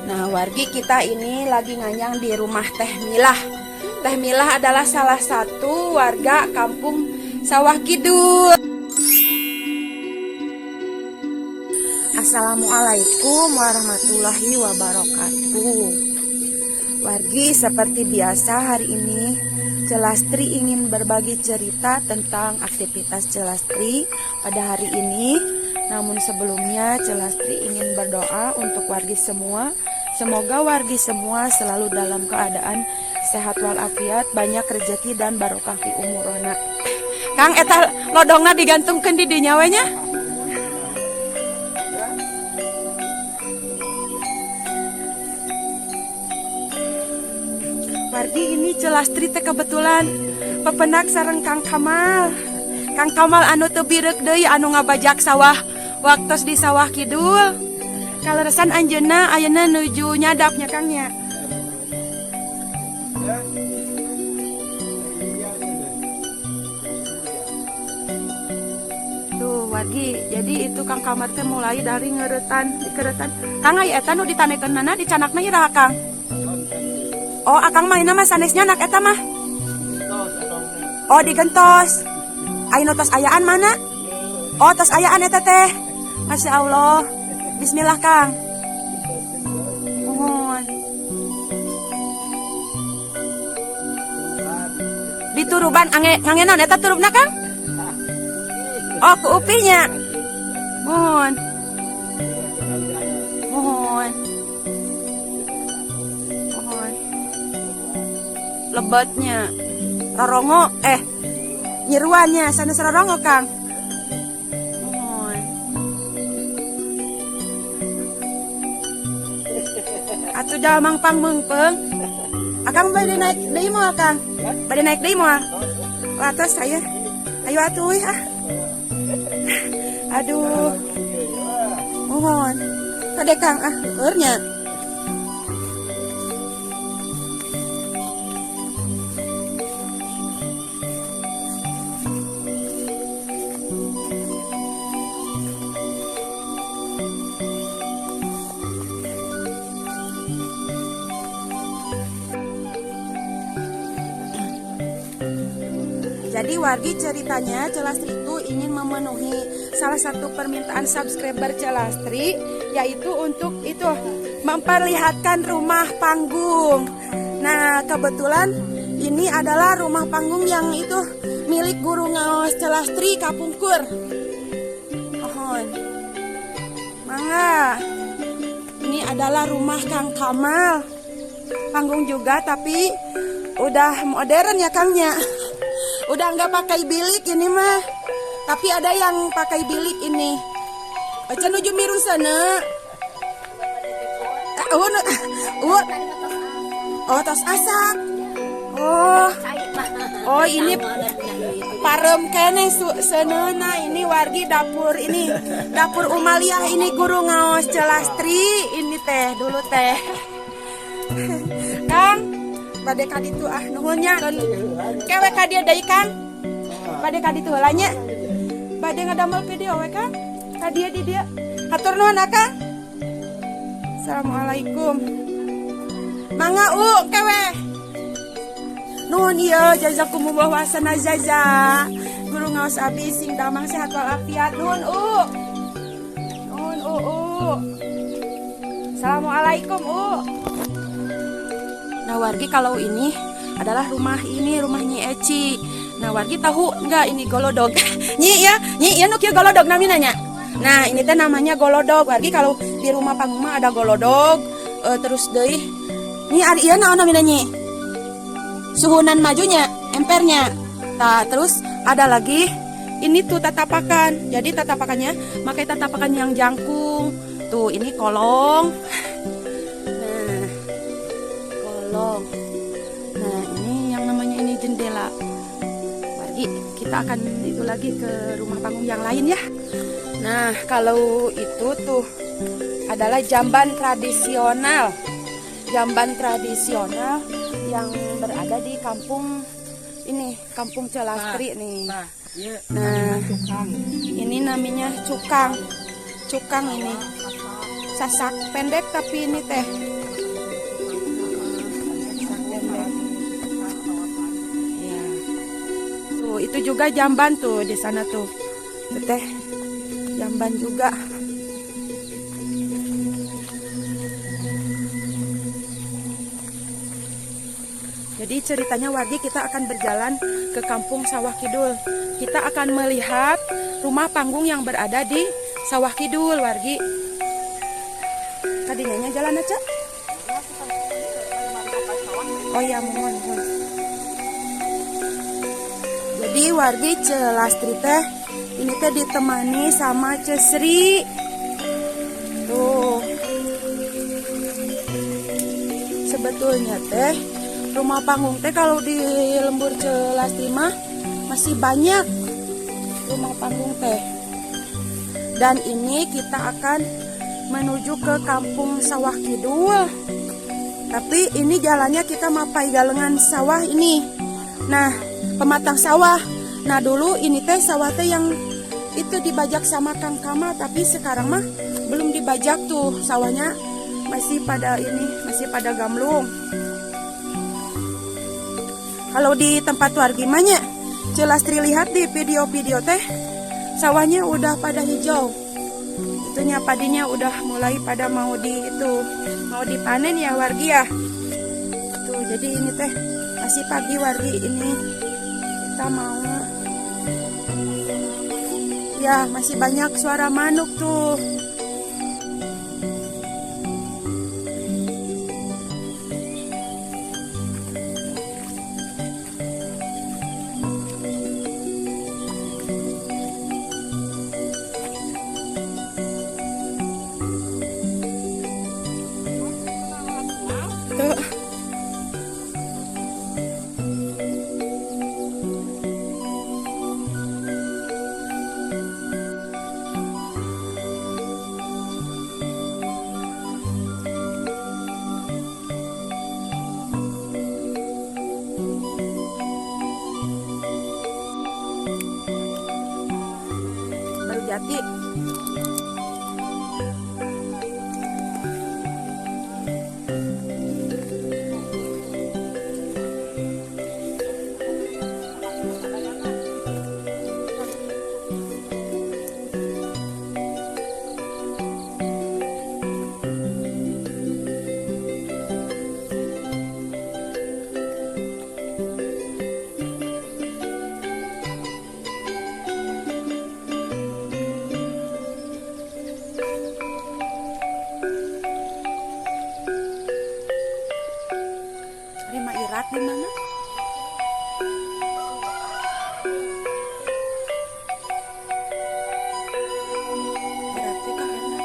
Nah, wargi kita ini lagi nganyang di rumah Teh Milah. Teh Milah adalah salah satu warga kampung Sawah Kidul. Assalamualaikum warahmatullahi wabarakatuh. Wargi, seperti biasa hari ini Celastri ingin berbagi cerita tentang aktivitas Celastri pada hari ini. Namun sebelumnya Celastri ingin berdoa untuk wargi semua. Semoga wargi semua selalu dalam keadaan sehat walafiat, banyak rezeki dan barokah fi umurona. Kang, eta lodongna digantungkeun di dinya we nya. Wargi ini Celastri teh kebetulan pepenak sareng Kang Kamal. Kang Kamal anu teu bireuk deui anu ngabajak sawah waktos di Sawah Kidul. Kaleresan anjeunna ayeuna nuju nyadapnya Kangnya. Tuh wargi, jadi itu Kang Kamal teh mulai dari dikeretan. Kang aya eta nu ditanekeunana dicanakna iraha Kang? Oh, akang mainna mah sanesnya anak eta mah. Oh, digentos. Ayeuna tos ayaan mana? Oh, tos ayaan eta teh. Masya Allah. Bismillah Kang. Mohon. Dituruban ngangenan eta turubna Kang? Oh, ku upinya. Mohon. Mohon. Lebatnya rorongo nyeruannya sanes rorongo Kang. Mohon. Atuh jalmang pangmeungpeung. Akang bade naik deui moal Kang. Bade naik deui moal. Atas saya. Ayo atuh ah. Aduh. Mohon. Kade Kang eurnya. Jadi wargi ceritanya Celastri itu ingin memenuhi salah satu permintaan subscriber Celastri, yaitu untuk itu memperlihatkan rumah panggung. Nah, kebetulan ini adalah rumah panggung yang itu milik guru ngaos Celastri Kapungkur. Mohon. Mangga. Ini adalah rumah Kang Kamal. Panggung juga tapi udah modern ya Kangnya. Udah nggak pakai bilik ini mah, tapi ada yang pakai bilik ini. Aja nuju miru sana. Oh tos asak. Oh ini parem kene seneuna ini wargi dapur ini. Dapur Umaliah ini guru ngaos Celastri ini teh dulu teh. Kang bade kaditu nuhunnya kewe ka dia deui Kang. Bade kaditu heula nya. Bade ngadamel video we Kang. Ka dia di dia. Hatur nuhun Kang. Assalamualaikum. Mangga kewe. Nuhun ieu jazakumullah wa ahsana jaza. Guru ngaos abdi sing damang sehat walafiat. Nuhun Nuhun Assalamualaikum Nah wargi, kalau ini adalah rumah Nyi Eci. Nah wargi tahu enggak ini golodog? Nyi ya nu kieu golodog naminanya. Nah ini teh namanya golodog. Wargi kalau di rumah panggung mah ada golodog. Terus deui Nyi ari ieu naon namina Nyi? Suhunan majunya, empernya. Nah terus ada lagi ini tuh tatapakan. Jadi tatapakannya pakai tatapakan yang jangkung. Tuh ini kolong. Nah ini yang namanya ini jendela. Wargi, kita akan itu lagi ke rumah panggung yang lain ya. Nah kalau itu tuh adalah jamban tradisional yang berada di kampung ini, kampung Celastri nih. Nah ini namanya cukang ini sasak pendek tapi ini teh sasak pendek. Ya. Tuh itu juga jamban tuh di sana tuh. Tuh teh jamban juga. Jadi ceritanya Wargi kita akan berjalan ke Kampung Sawah Kidul. Kita akan melihat rumah panggung yang berada di Sawah Kidul, Wargi. Tadinya jalan aja. Oh ya, mohon. Jadi Wargi Celastri teh ini teh ditemani sama Cesri. Tuh. Sebetulnya teh rumah panggung teh kalau di Lembur Celastri mah masih banyak rumah panggung teh. Dan ini kita akan menuju ke Kampung Sawah Kidul. Tapi ini jalannya kita mapai galengan sawah ini. Nah, pematang sawah. Nah, dulu ini teh sawah teh yang itu dibajak sama Kang Kamal, tapi sekarang mah belum dibajak tuh sawahnya. Masih pada gamblung. Kalau di tempat Wargi manya, Celastri lihat di video-video teh, sawahnya udah pada hijau. Itunya padinya udah mulai pada mau dipanen ya Wargi ya. Tuh, jadi ini teh masih pagi Wargi ini kita mau. Ya, masih banyak suara manuk tuh. Jati. Di mana? Berarti karena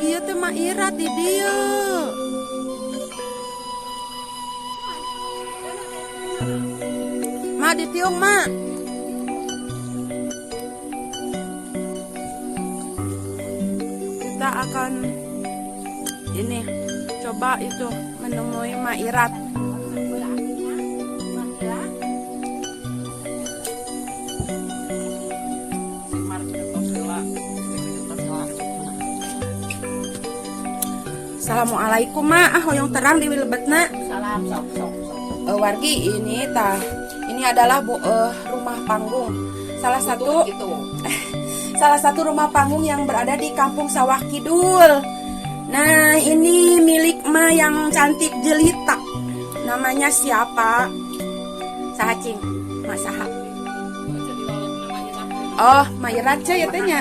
iya teh Mak Irat di dia. Mak ditiung Mak. Kita akan ini coba itu menemui Mak Irat. Assalamualaikum Mak, hoyong terang di Wilbetna. Salam sok. Wargi ini adalah rumah panggung. Salah satu rumah panggung yang berada di Kampung Sawah Kidul. Nah, ini milik Ma yang cantik jelita. Namanya siapa? Sahacing, Ma Saha. Oh, Ma Irat ya tanya.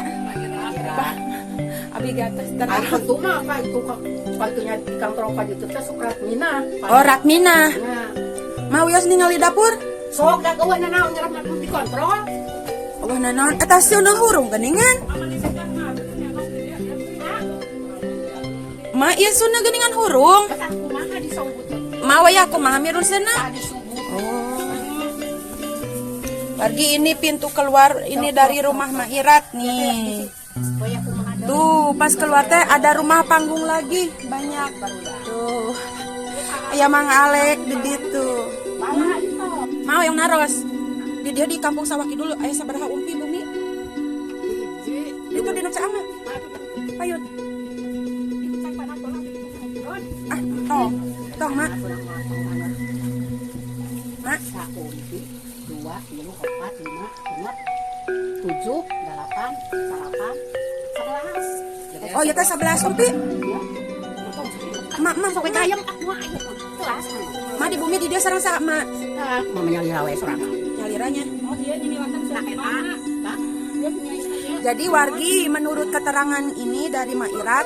Abi gatas terang. Itu mah apa itu waktunya di kantor apa gitu teh sok Ratmina. Oh, Ratmina. Mau wios ningali dapur? Sok da eueuh naon nyerap di kontrol. Wah naon eta sieuna hurung geuningan. Ma ieu sieuna geuningan hurung. Kumaha disebut? Ma we kumaha mirun seuna? Oh. Wargi ini pintu keluar ini dari rumah Mak Irat nih. Tuh, pas keluar teh ada rumah panggung lagi banyak. Tuh. Aya Mang Alek di ditu. Mau yang naros. Di dia di Kampung Sawah Kidul aya sabaraha umpi bumi? Itu di nu caama. Payun. Ah, tong mak. Mak, 1, 2, 3, 4, 5, 6, 7, 8, 11. oh ya teh 11 umpi. Mak, Sok ayam kelas. mak di bumi di dia sareng saha mak? Mamanya lira we sorangan. Nyaliranya. Oh dia nyilatan sa eta. Jadi wargi menurut keterangan ini dari Mak Irat,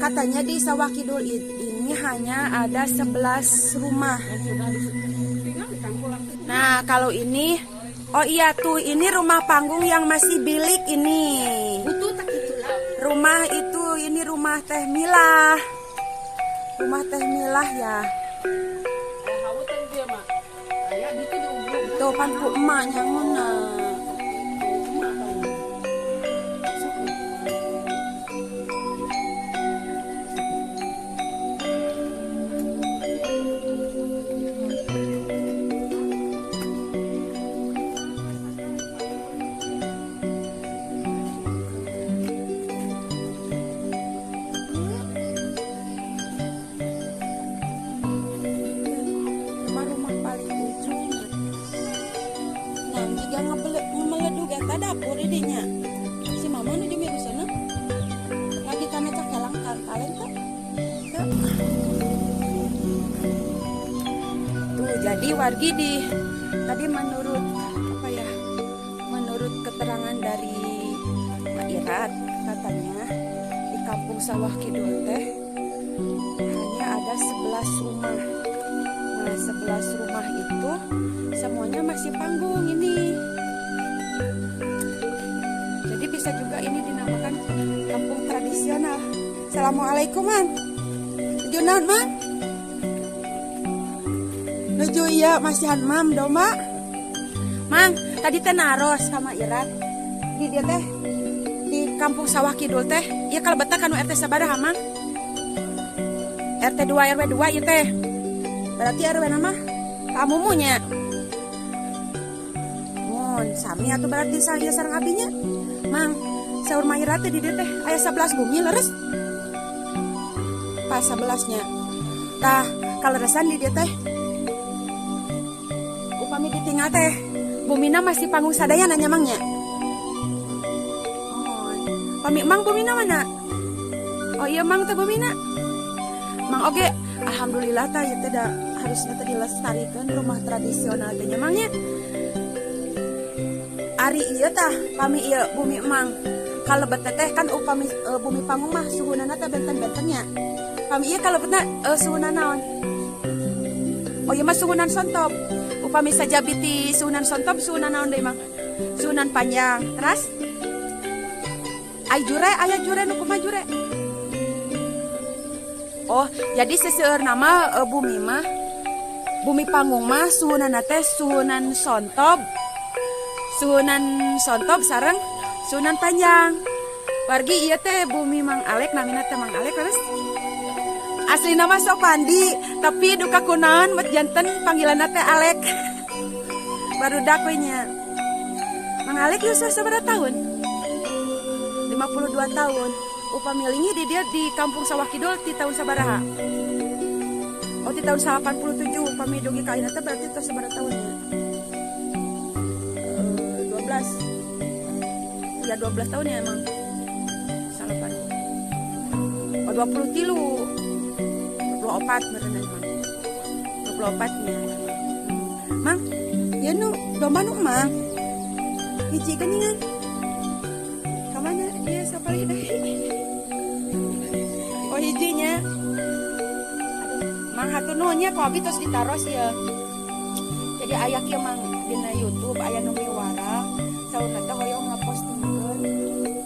katanya di Sawah Kidul ini hanya ada 11 rumah. Nah kalau ini, oh iya tuh ini rumah panggung yang masih bilik ini. Rumah itu ini rumah Teh Milah. Rumah Teh Milah ya. Tuh panku emaknya mana. Rumah paling ujung. Nah, jika ngemeledug eta dapur didinya. Si mama nu di minggu sana. Lagi kana cakelang kalen tuh. Tuh, jadi wargi di tadi menurut apa ya? Menurut keterangan dari Mak Irat katanya di Kampung Sawah Kidul teh hanya ada 11 rumah. Nah, 11 rumah itu semuanya masih panggung ini. Jadi bisa juga ini dinamakan kampung tradisional. Assalamualaikum, Mang. Nuju naon, Mang? Nuju iya masihan mam domba. Mang, tadi teh naros sama Irat. Di dia teh di Kampung Sawah Kidul teh. Ya kalau betah kan RT sabaraha, Mang? RT 2 RW 2 ieu teh. Berarti RW nama kamu munya. Mun sami atuh berarti saya sareng abinya. Mang, saur Maira teh di dieu teh aya 11 bumi leres. Pas 11-nya. Tah, kaleresan di dieu teh. Upami ditinggal teh, bumina masih panggung sadayana nya Mangnya. Oh, pami Mang bumina mana? Oh iya Mang teh bumina. Mang oge, alhamdulillah tah ieu teh da harusnya teh dilestarikeun rumah tradisional teh nya Mangnya. Ari ieu tah pami ieu bumi Mang. Kalebet teh kan upami bumi panggung mah suhunana teh benten-bentennya. Pami ieu kalebetna suhunan naon? Oh iya mah suhunan sontop. Upami saja biti suhunan sontop suhunan naon deui Mang? Suhunan panjang. Teras? Ai jure aya jure nu kumaha jure? Oh, jadi seseueur nama bumi mah bumi panggung mah suhunana teh suhunan sontop. Suhunan sontop sareng suhunan panjang. Wargi ieu teh bumi Mang Alek namina teh Mang Alek terus. Asli nama sok Pandi, tapi duka kunaon bet janten panggilanna teh Alek. Barudak we nya. Mang Alek ieu sabaraha tahun? 52 tahun. Upami lingi di dia di Kampung Sawah Kidul di tahun sabaraha? Oh, di tahun 87 upami dugi ka ayeuna teh berarti teh sabaraha tahunnya? 12. Ya 12 tahun ya emang. Salapan. Oh 23. 24 berenang Mang. 24 nya. Mang, ya nu domba nu Mang. Hiji geningan. Kamana dia sapali deui? Oh hijinya. Mang hatur nuhun nya kopi tos ditaros ya. Jadi aya kieu Mang dina YouTube aya nu miwara. Saurna teh hoyong ngapostingkeun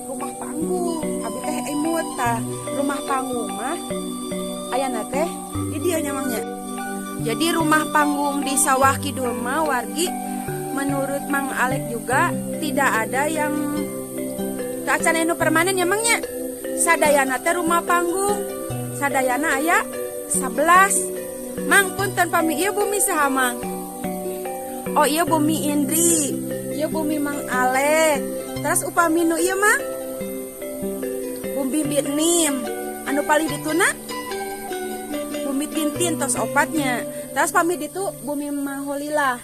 rumah panggung. Abi teh emut tah rumah panggung mah ayana teh di dieu nya Mangnya. Jadi rumah panggung di Sawah Kidul mah wargi menurut Mang Alek juga tidak ada yang acan anu permanen ya Mangnya. Sadayana teh rumah panggung. Sadayana aya 11. Mang punten pami ieu bumi saha Mang? Oh iya Bumi Indri, iya Bumi Mang Ale. Terus upami nu iya mah Bumi Bitnim, anu paling dituna Bumi Tintin tos opatnya. Terus pamit itu Bumi Maholilah,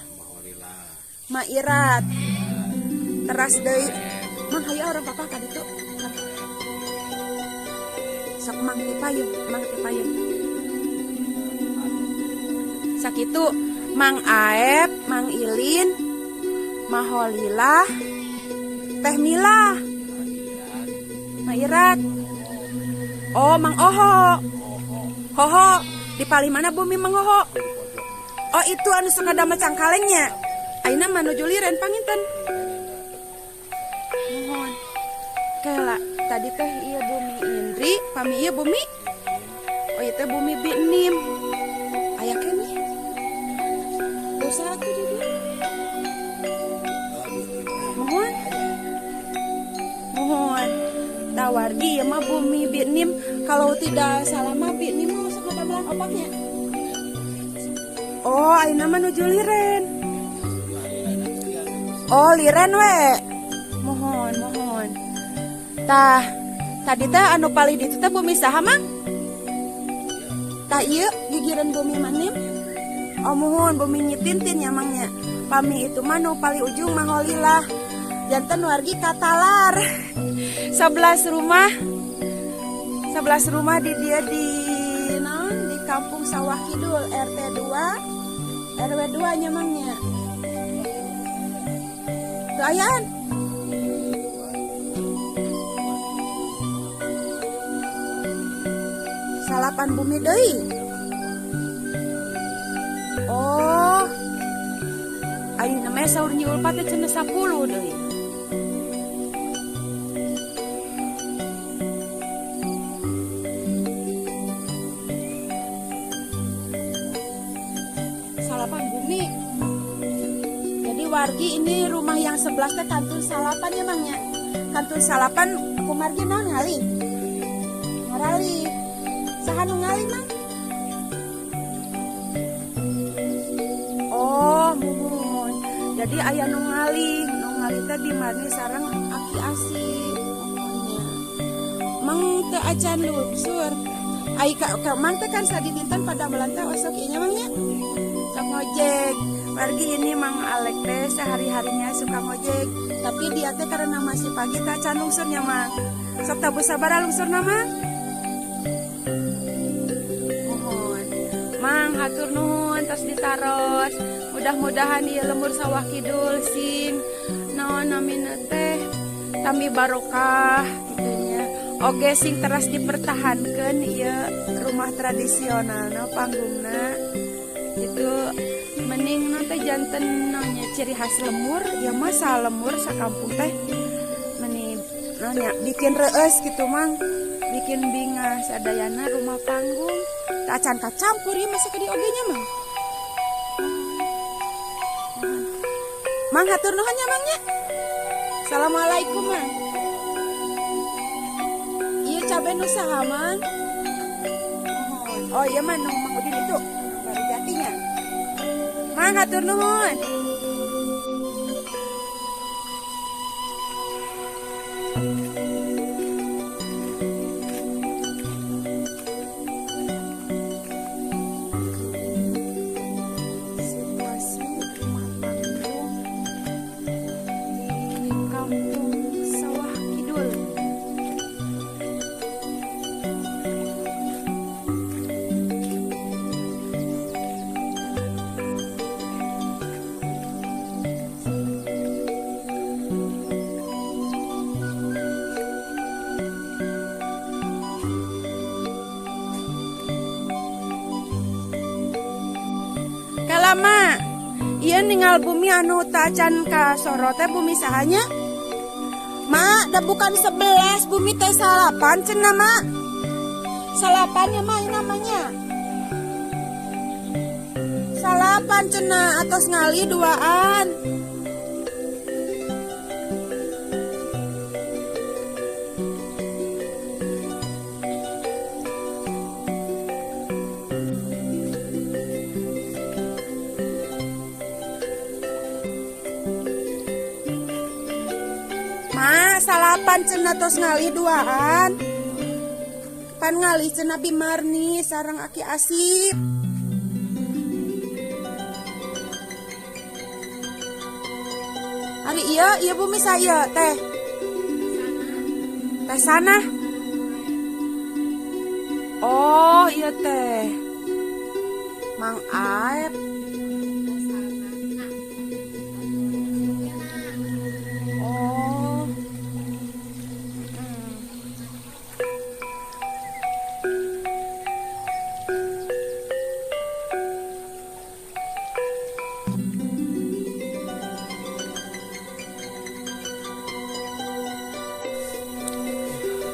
Mairat. Terus deui Mang hayu orang papa ka ditu. Sok Mang Tipayun, Mang Tipayun. Sakitu Mang Aep, Mang Ilin, Maholilah, Teh Mila, Mairat. Oh, Mang Oho. Hoho, di paling mana Bumi Mang Hoho? Oh, itu anu suka dama cangkalengnya. Ayeuna menuju liren panginten. Mohon. Kela, tadi teh iya Bumi Indri, pami iya Bumi. Oh, itu Bumi Bitnim. Aya keneh. Usaha tuh di dia. Mohon. Mohon. Tawargi ya mah Bumi Bitnim. Kalau tidak salah mah Bitnim mah suka damelan opaknya. Oh, ayeuna mah nuju liren. Oh, liren we. Mohon, mohon. Tah, tadi teh anu paling ditu teh Bumi saha Mang? Tah ieu gigireun Bumi Manim. Oh mohon Bumi Nyitintin ya Mangnya. Pami itu mah nu paling ujung Maholilah. Janten wargi katalar. 11 rumah. 11 rumah di dia di naon di Kampung Sawah Kidul RT 2 RW 2 nya Mangnya. Tuh ayaan. Salapan Bumi deui. Oh, ayeuna mah saur nyi Ulfa teh cenah 10 deui. Salapan Bumi. Jadi wargi ini rumah yang 11 teh kantun salapan ya Mangnya. Kantun salapan kumargi naon ngali? Ngarali. Saha nu ngali Mang? Oh, mohon. Jadi aya nu ngali teh di mani sareng aki asih. Mang teu acan lunsur. Ai ka Mang teh kan sadinten pada melantah osok ieu nya Mang nya. Sok ngojek. Pergi ini Mang Alek teh sehari-harinya suka ngojek, tapi dia teh karena masih pagi teh acan lungsurnya Mang. Sok tabu sabaraha lungsur nama? Mang hatur nuhun tos ditaros. Mudah-mudahan ieu lembur sawah kidul sing naon namina teh tami barokah gitunya. Oge sing teras dipertahankeun ieu rumah tradisionalna panggungna. Itu mending nanti janten nanya ciri khas lemur ya masa lemur sakampung teh mending nanya bikin reus gitu Mang. Bikin bingas sadayana rumah panggung acan kacampur ya masa di oge nya Mang. Mang hatur nuhun nya Mang nya. Assalamualaikum Mang. Ieu cabe nu saha Mang? Oh iya Mang nu Mang Udin itu baru jatinya. Mang hatur nuhun. Kalama ieu ningal Bumi anu tacan ka soro teh Bumi sahanya? Ma, da bukan 11 Bumi teh salapan cenah Ma. Salapannya mah namanya. Salapan cenah atos ngali duaan. salapan cenah tos ngali duaan. Pan ngali cenah Bimarni sareng Aki Asip. Hari iya bumi saya teh. Teh sana. Oh iya teh. Mang Aep. Oh.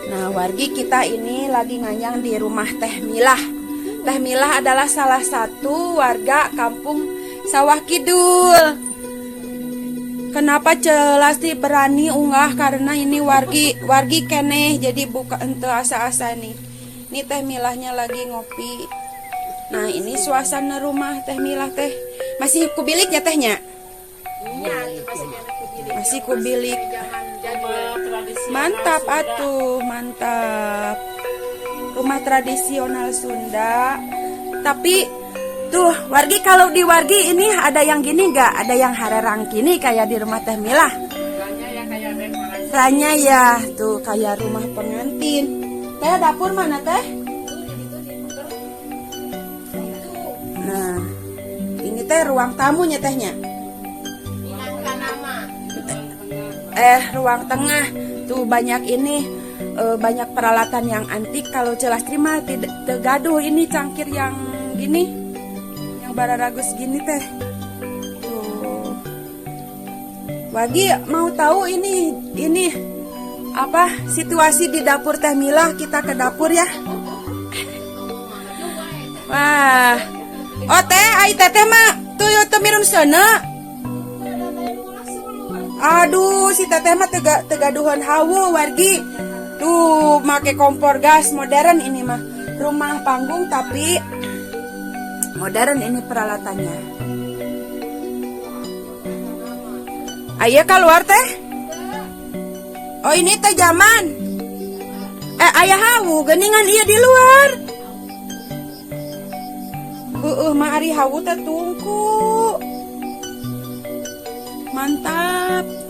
Nah, wargi kita ini lagi nganyang di rumah Teh Milah. Teh Milah adalah salah satu warga kampung Sawah Kidul. Kenapa Celasti berani unggah karena ini wargi keneh jadi buka ente asa-asa nih. Ini Teh Milahnya lagi ngopi. Nah, ini suasana rumah Teh Milah teh. Masih kubilik ya tehnya? Masih kubilik. Mantap atuh, mantap. Rumah tradisional Sunda. Tapi tuh, wargi kalau di wargi ini ada yang gini nggak? Ada yang harerang gini kayak di rumah Teh Milah. Ranya ya, tuh kayak rumah pengantin. Teh dapur mana teh? Nah, ini teh ruang tamunya tehnya. Ruang tengah tuh banyak ini banyak peralatan yang antik. Kalau Celastri mah tidak tegaduh ini cangkir yang gini, yang bararagus gini teh. Tuh, Wagi mau tahu ini apa situasi di dapur Teh Milah? Kita ke dapur ya. Wah, oh teh, ai teteh mah tuh temirun sana. Aduh, si teteh mah tegaduhan hawu wargi. Tuh, make kompor gas modern ini mah. Rumah panggung tapi modern ini peralatannya. Ayo keluar teh. Oh, ini teh zaman. Ayah hawu geningan iya di luar. Mah ari hawu teh tungku. Mantap.